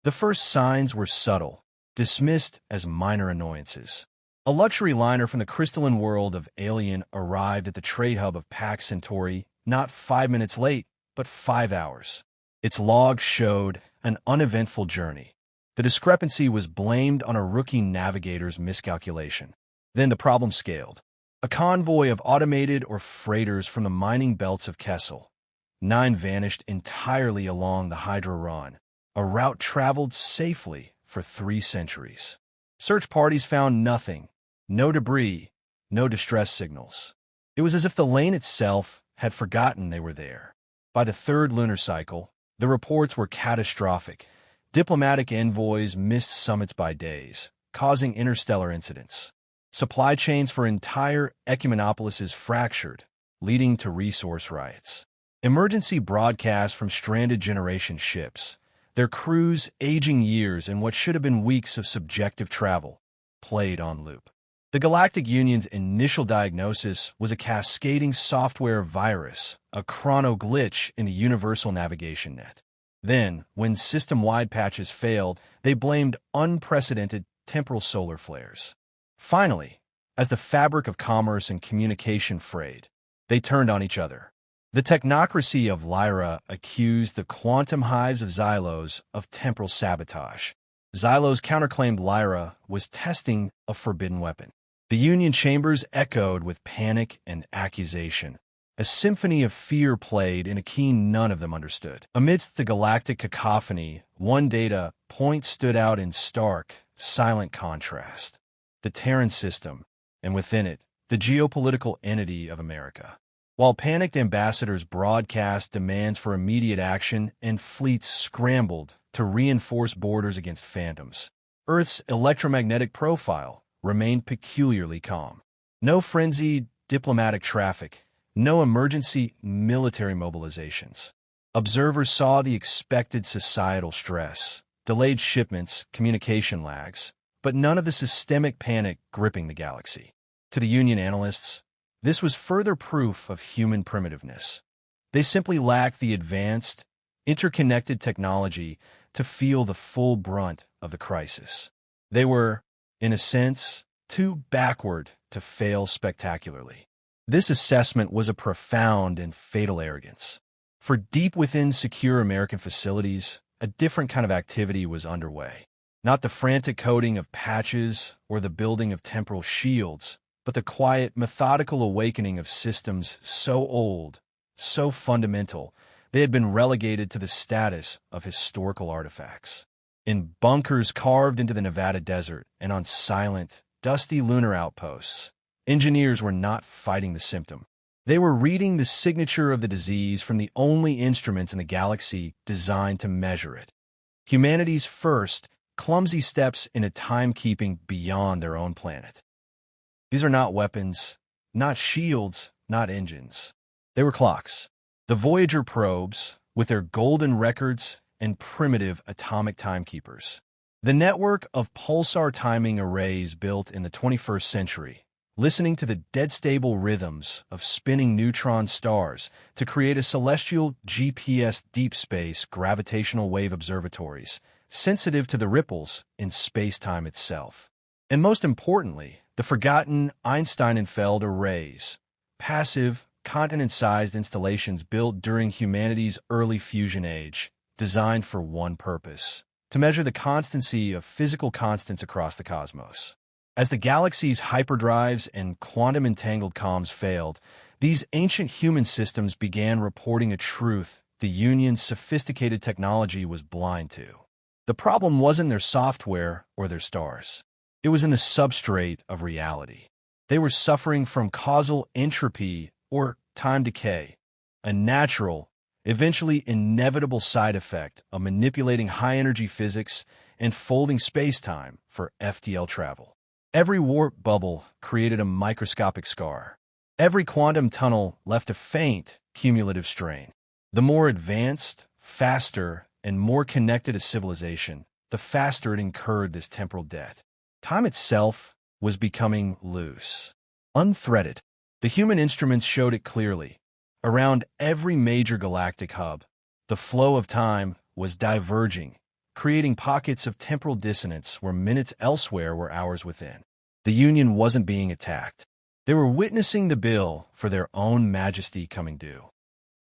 The first signs were subtle, dismissed as minor annoyances. A luxury liner from the crystalline world of Alien arrived at the trade hub of Pax Centauri not 5 minutes late, but 5 hours. Its logs showed an uneventful journey. The discrepancy was blamed on a rookie navigator's miscalculation. Then the problem scaled. A convoy of automated or freighters from the mining belts of Kessel. 9 vanished entirely along the Hydra Run, a route traveled safely for 3 centuries. Search parties found nothing, no debris, no distress signals. It was as if the lane itself had forgotten they were there. By the 3rd lunar cycle, the reports were catastrophic. Diplomatic envoys missed summits by days, causing interstellar incidents. Supply chains for entire ecumenopolises fractured, leading to resource riots. Emergency broadcasts from stranded generation ships, their crews aging years in what should have been weeks of subjective travel, played on loop. The Galactic Union's initial diagnosis was a cascading software virus, a chrono glitch in the universal navigation net. Then, when system-wide patches failed, they blamed unprecedented temporal solar flares. Finally, as the fabric of commerce and communication frayed, they turned on each other. The technocracy of Lyra accused the quantum hives of Xylos of temporal sabotage. Xylos counterclaimed Lyra was testing a forbidden weapon. The Union chambers echoed with panic and accusation. A symphony of fear played in a key none of them understood. Amidst the galactic cacophony, one data point stood out in stark, silent contrast. The Terran system, and within it, the geopolitical entity of America. While panicked ambassadors broadcast demands for immediate action and fleets scrambled to reinforce borders against phantoms, Earth's electromagnetic profile remained peculiarly calm. No frenzied diplomatic traffic, no emergency military mobilizations. Observers saw the expected societal stress, delayed shipments, communication lags, but none of the systemic panic gripping the galaxy. To the Union analysts, this was further proof of human primitiveness. They simply lacked the advanced, interconnected technology to feel the full brunt of the crisis. They were, in a sense, too backward to fail spectacularly. This assessment was a profound and fatal arrogance. For deep within secure American facilities, a different kind of activity was underway. Not the frantic coding of patches or the building of temporal shields, but the quiet, methodical awakening of systems so old, so fundamental, they had been relegated to the status of historical artifacts. In bunkers carved into the Nevada desert and on silent, dusty lunar outposts, engineers were not fighting the symptom. They were reading the signature of the disease from the only instruments in the galaxy designed to measure it. Humanity's first, clumsy steps into timekeeping beyond their own planet. These are not weapons, not shields, not engines. They were clocks. The Voyager probes, with their golden records and primitive atomic timekeepers. The network of pulsar timing arrays built in the 21st century, listening to the dead-stable rhythms of spinning neutron stars to create a celestial GPS deep space gravitational wave observatories, sensitive to the ripples in spacetime itself. And most importantly, the forgotten Einstein-Feld arrays, passive, continent-sized installations built during humanity's early fusion age, designed for one purpose: to measure the constancy of physical constants across the cosmos. As the galaxy's hyperdrives and quantum-entangled comms failed, these ancient human systems began reporting a truth the Union's sophisticated technology was blind to. The problem wasn't their software or their stars. It was in the substrate of reality. They were suffering from causal entropy or time decay, a natural, eventually inevitable side effect of manipulating high-energy physics and folding spacetime for FTL travel. Every warp bubble created a microscopic scar. Every quantum tunnel left a faint, cumulative strain. The more advanced, faster, and more connected a civilization, the faster it incurred this temporal debt. Time itself was becoming loose, unthreaded. The human instruments showed it clearly. Around every major galactic hub, the flow of time was diverging, creating pockets of temporal dissonance where minutes elsewhere were hours within. The Union wasn't being attacked. They were witnessing the bill for their own majesty coming due.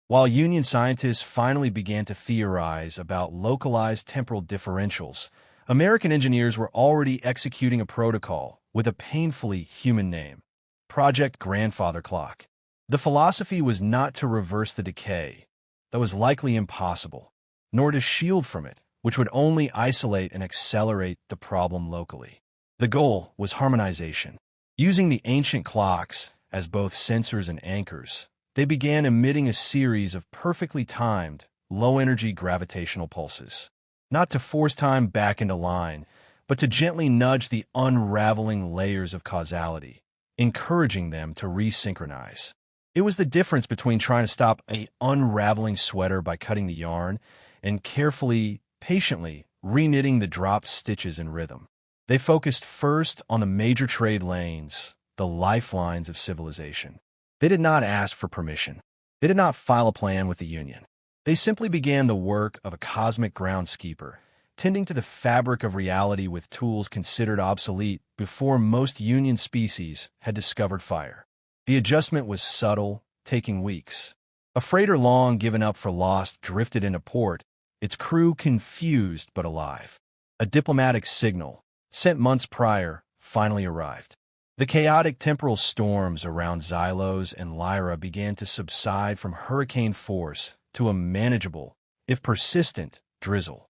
While Union scientists finally began to theorize about localized temporal differentials, American engineers were already executing a protocol with a painfully human name: Project Grandfather Clock. The philosophy was not to reverse the decay. That was likely impossible, nor to shield from it, which would only isolate and accelerate the problem locally. The goal was harmonization. Using the ancient clocks as both sensors and anchors, they began emitting a series of perfectly timed, low-energy gravitational pulses. Not to force time back into line, but to gently nudge the unraveling layers of causality, encouraging them to resynchronize. It was the difference between trying to stop an unraveling sweater by cutting the yarn and carefully, patiently reknitting the dropped stitches in rhythm. They focused first on the major trade lanes, the lifelines of civilization. They did not ask for permission. They did not file a plan with the Union. They simply began the work of a cosmic groundskeeper, tending to the fabric of reality with tools considered obsolete before most Union species had discovered fire. The adjustment was subtle, taking weeks. A freighter long given up for lost drifted into port, its crew confused but alive. A diplomatic signal, sent months prior, finally arrived. The chaotic temporal storms around Xylos and Lyra began to subside from hurricane force to a manageable, if persistent, drizzle.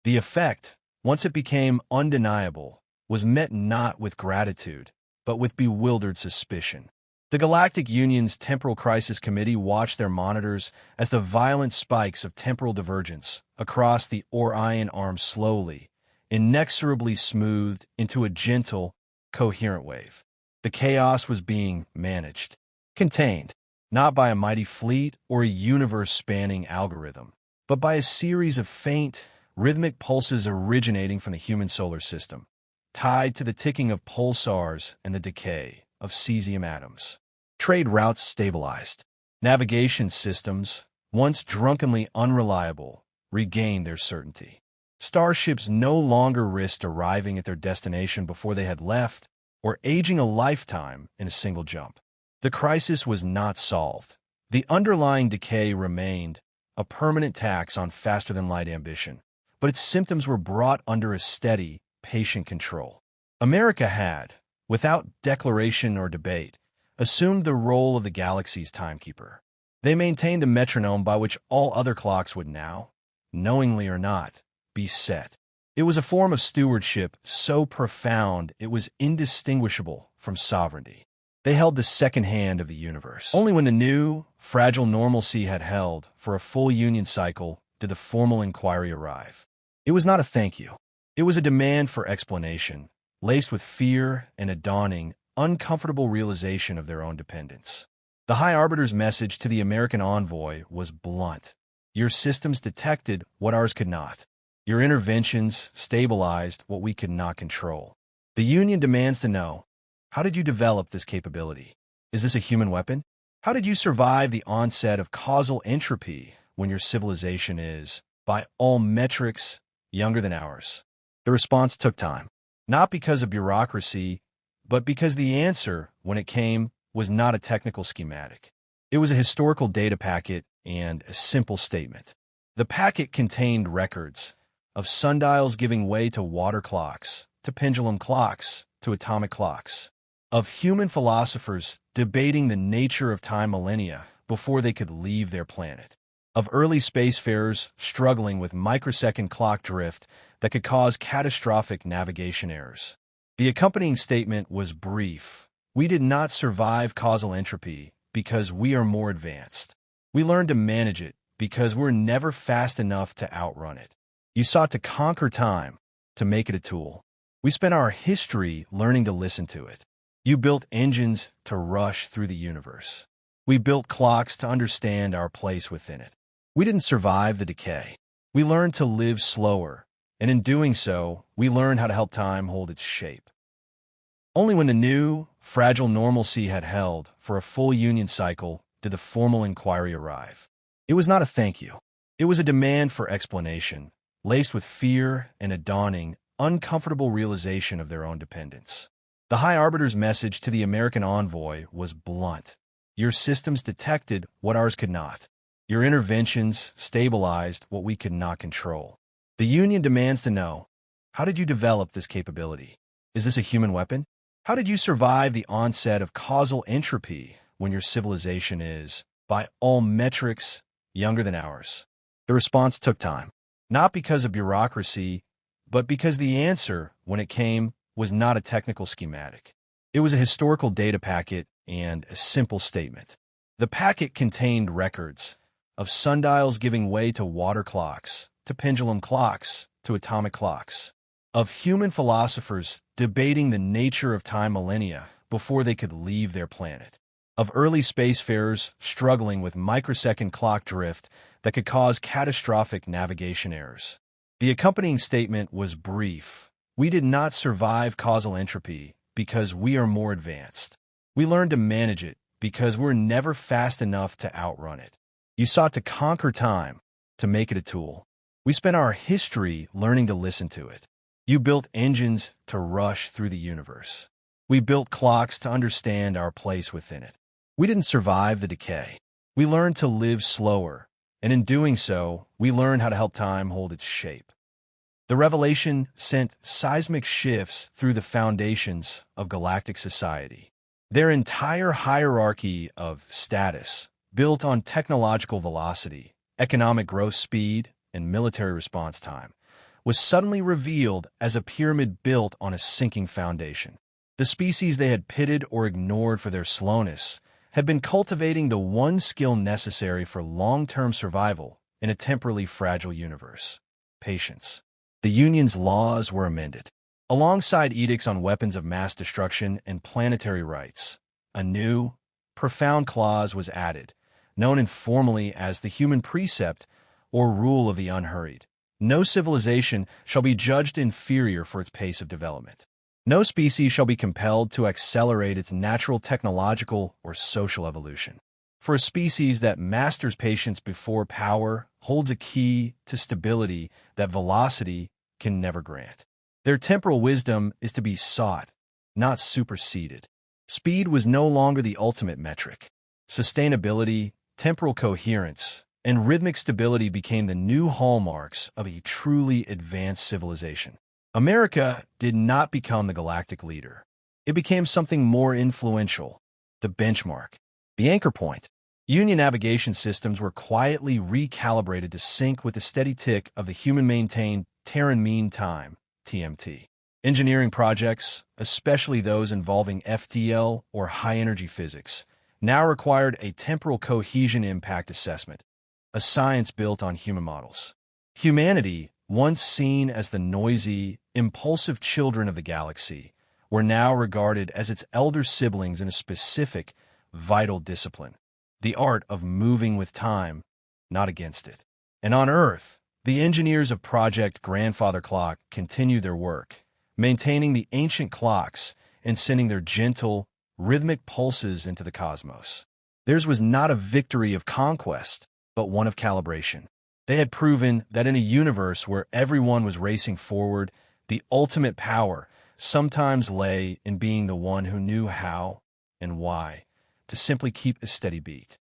The effect, once it became undeniable, was met not with gratitude, but with bewildered suspicion. The Galactic Union's Temporal Crisis Committee watched their monitors as the violent spikes of temporal divergence across the Orion arm slowly, inexorably smoothed into a gentle, coherent wave. The chaos was being managed, contained, not by a mighty fleet or a universe-spanning algorithm, but by a series of faint, rhythmic pulses originating from the human solar system, tied to the ticking of pulsars and the decay of cesium atoms. Trade routes stabilized. Navigation systems, once drunkenly unreliable, regained their certainty. Starships no longer risked arriving at their destination before they had left, or aging a lifetime in a single jump. The crisis was not solved. The underlying decay remained, a permanent tax on faster-than-light ambition, but its symptoms were brought under a steady, patient control. America had, without declaration or debate, assumed the role of the galaxy's timekeeper. They maintained the metronome by which all other clocks would now, knowingly or not, be set. It was a form of stewardship so profound it was indistinguishable from sovereignty. They held the second hand of the universe. Only when the new, fragile normalcy had held for a full Union cycle did the formal inquiry arrive. It was not a thank you. It was a demand for explanation, laced with fear and a dawning, uncomfortable realization of their own dependence. The High Arbiter's message to the American envoy was blunt. Your systems detected what ours could not. Your interventions stabilized what we could not control. The Union demands to know, how did you develop this capability? Is this a human weapon? How did you survive the onset of causal entropy when your civilization is, by all metrics, younger than ours? The response took time, not because of bureaucracy, but because the answer, when it came, was not a technical schematic. It was a historical data packet and a simple statement. The packet contained records of sundials giving way to water clocks, to pendulum clocks, to atomic clocks, of human philosophers debating the nature of time millennia before they could leave their planet, of early spacefarers struggling with microsecond clock drift that could cause catastrophic navigation errors. The accompanying statement was brief. We did not survive causal entropy because we are more advanced. We learned to manage it because we're never fast enough to outrun it. You sought to conquer time, to make it a tool. We spent our history learning to listen to it. You built engines to rush through the universe. We built clocks to understand our place within it. We didn't survive the decay. We learned to live slower, and in doing so, we learned how to help time hold its shape. Only when the new, fragile normalcy had held for a full Union cycle did the formal inquiry arrive. It was not a thank you. It was a demand for explanation, laced with fear and a dawning, uncomfortable realization of their own dependence. The High Arbiter's message to the American envoy was blunt. Your systems detected what ours could not. Your interventions stabilized what we could not control. The Union demands to know, how did you develop this capability? Is this a human weapon? How did you survive the onset of causal entropy when your civilization is, by all metrics, younger than ours? The response took time, not because of bureaucracy, but because the answer, when it came, was not a technical schematic. It was a historical data packet and a simple statement. The packet contained records of sundials giving way to water clocks, to pendulum clocks, to atomic clocks, of human philosophers debating the nature of time millennia before they could leave their planet, of early spacefarers struggling with microsecond clock drift that could cause catastrophic navigation errors. The accompanying statement was brief. We did not survive causal entropy because we are more advanced. We learned to manage it because we're never fast enough to outrun it. You sought to conquer time, to make it a tool. We spent our history learning to listen to it. You built engines to rush through the universe. We built clocks to understand our place within it. We didn't survive the decay. We learned to live slower, and in doing so, we learned how to help time hold its shape. The revelation sent seismic shifts through the foundations of galactic society. Their entire hierarchy of status, built on technological velocity, economic growth speed, and military response time, was suddenly revealed as a pyramid built on a sinking foundation. The species they had pitted or ignored for their slowness had been cultivating the one skill necessary for long-term survival in a temporally fragile universe: patience. The Union's laws were amended. Alongside edicts on weapons of mass destruction and planetary rights, a new, profound clause was added, known informally as the human precept or rule of the unhurried. No civilization shall be judged inferior for its pace of development. No species shall be compelled to accelerate its natural technological or social evolution. For a species that masters patience before power holds a key to stability that velocity can never grant. Their temporal wisdom is to be sought, not superseded. Speed was no longer the ultimate metric. Sustainability, temporal coherence, and rhythmic stability became the new hallmarks of a truly advanced civilization. America did not become the galactic leader. It became something more influential, the benchmark, the anchor point. Union navigation systems were quietly recalibrated to sync with the steady tick of the human-maintained Terran Mean Time, TMT. Engineering projects, especially those involving FTL or high-energy physics, now required a temporal cohesion impact assessment, a science built on human models. Humanity, once seen as the noisy, impulsive children of the galaxy, were now regarded as its elder siblings in a specific, vital discipline: the art of moving with time, not against it. And on Earth, the engineers of Project Grandfather Clock continued their work, maintaining the ancient clocks and sending their gentle, rhythmic pulses into the cosmos. Theirs was not a victory of conquest, but one of calibration. They had proven that in a universe where everyone was racing forward, the ultimate power sometimes lay in being the one who knew how and why to simply keep a steady beat.